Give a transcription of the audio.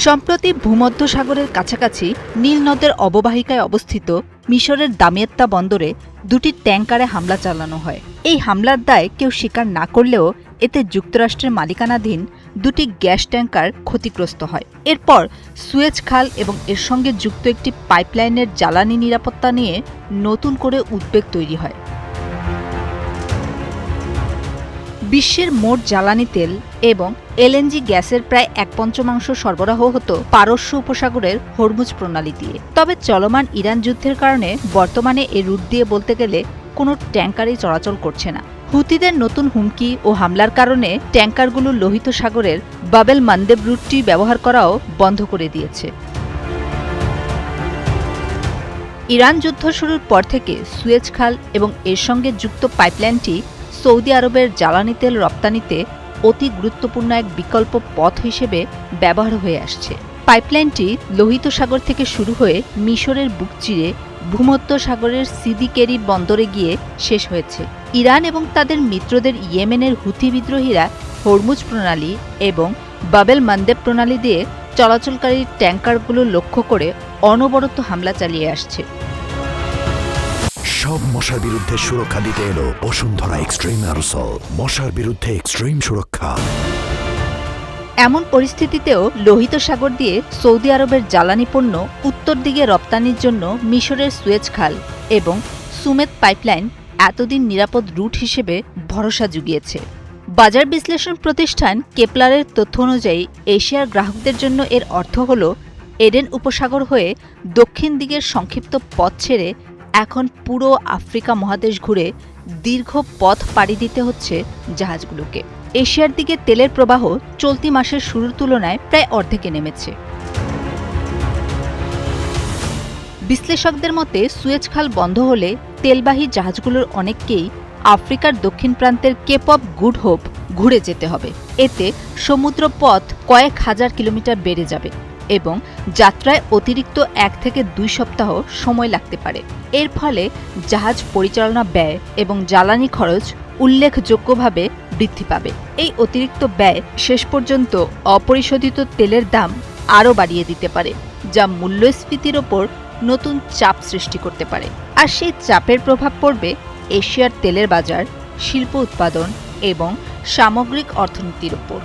সম্প্রতি ভূমধ্যসাগরের কাছাকাছি নীল নদের অববাহিকায় অবস্থিত মিশরের দামিয়াত্তা বন্দরে দুটি ট্যাঙ্কারে হামলা চালানো হয়। এই হামলার দায় কেউ স্বীকার না করলেও এতে যুক্তরাষ্ট্রের মালিকানাধীন দুটি গ্যাস ট্যাঙ্কার ক্ষতিগ্রস্ত হয়। এরপর সুয়েজ খাল এবং এর সঙ্গে যুক্ত একটি পাইপলাইনের জ্বালানি নিরাপত্তা নিয়ে নতুন করে উদ্বেগ তৈরি হয়। বিশ্বের মোট জ্বালানি তেল এবং এলএনজি গ্যাসের প্রায় 1/5 সরবরাহ হতো পারস্য উপসাগরের হরমুজ প্রণালী দিয়ে। তবে চলমান ইরান যুদ্ধের কারণে বর্তমানে এই রুট দিয়ে বলতে গেলে কোনো ট্যাঙ্কারই চলাচল করছে না। হুতিদের নতুন হুমকি ও হামলার কারণে ট্যাঙ্কারগুলো লোহিত সাগরের বাবেল মান্দেব রুটটি ব্যবহার করাও বন্ধ করে দিয়েছে। ইরান যুদ্ধ শুরুর পর থেকে সুয়েজ খাল এবং এর সঙ্গে যুক্ত পাইপলাইনটি সৌদি আরবের জ্বালানি তেল রপ্তানিতে অতি গুরুত্বপূর্ণ এক বিকল্প পথ হিসেবে ব্যবহার হয়ে আসছে। পাইপলাইনটি লোহিত সাগর থেকে শুরু হয়ে মিশরের বুক চিরে ভূমধ্যসাগরের সিদি কেরি বন্দরে গিয়ে শেষ হয়েছে। ইরান এবং তাদের মিত্রদের ইয়েমেনের হুথি বিদ্রোহীরা হরমুজ প্রণালী এবং বাবেল মান্দেব প্রণালী দিয়ে চলাচলকারী ট্যাঙ্কারগুলো লক্ষ্য করে অনবরত হামলা চালিয়ে আসছে। সব মশার বিরুদ্ধে সুরক্ষা দিতে এলো বসুন্ধরা এক্সট্রিম অ্যারোসল, মশার বিরুদ্ধে এক্সট্রিম সুরক্ষা। এমন পরিস্থিতিতেও লোহিত সাগর দিয়ে সৌদি আরবের জ্বালানি পণ্য উত্তর দিকে রপ্তানির জন্য মিশরের সুয়েজ খাল এবং সুমেত পাইপলাইন এতদিন নিরাপদ রুট হিসেবে ভরসা জুগিয়েছে। বাজার বিশ্লেষণ প্রতিষ্ঠান কেপলারের তথ্য অনুযায়ী এশিয়ার গ্রাহকদের জন্য এর অর্থ হল এডেন উপসাগর হয়ে দক্ষিণ দিকের সংক্ষিপ্ত পথ ছেড়ে এখন পুরো আফ্রিকা মহাদেশ ঘুরে দীর্ঘ পথ পাড়ি দিতে হচ্ছে জাহাজগুলোকে। এশিয়ার দিকে তেলের প্রবাহ চলতি মাসের শুরুর তুলনায় প্রায় অর্ধেকে নেমেছে। বিশ্লেষকদের মতে সুয়েজ খাল বন্ধ হলে তেলবাহী জাহাজগুলোর অনেককেই আফ্রিকার দক্ষিণ প্রান্তের কেপ অব গুড হোপ ঘুরে যেতে হবে। এতে সমুদ্র পথ কয়েক হাজার কিলোমিটার বেড়ে যাবে এবং যাত্রায় অতিরিক্ত 1 থেকে 2 সপ্তাহ সময় লাগতে পারে। এর ফলে জাহাজ পরিচালনা ব্যয় এবং জ্বালানি খরচ উল্লেখযোগ্যভাবে বৃদ্ধি পাবে। এই অতিরিক্ত ব্যয় শেষ পর্যন্ত অপরিশোধিত তেলের দাম আরও বাড়িয়ে দিতে পারে, যা মূল্যস্ফীতির ওপর নতুন চাপ সৃষ্টি করতে পারে। আর সেই চাপের প্রভাব পড়বে এশিয়ার তেলের বাজার, শিল্প উৎপাদন এবং সামগ্রিক অর্থনীতির ওপর।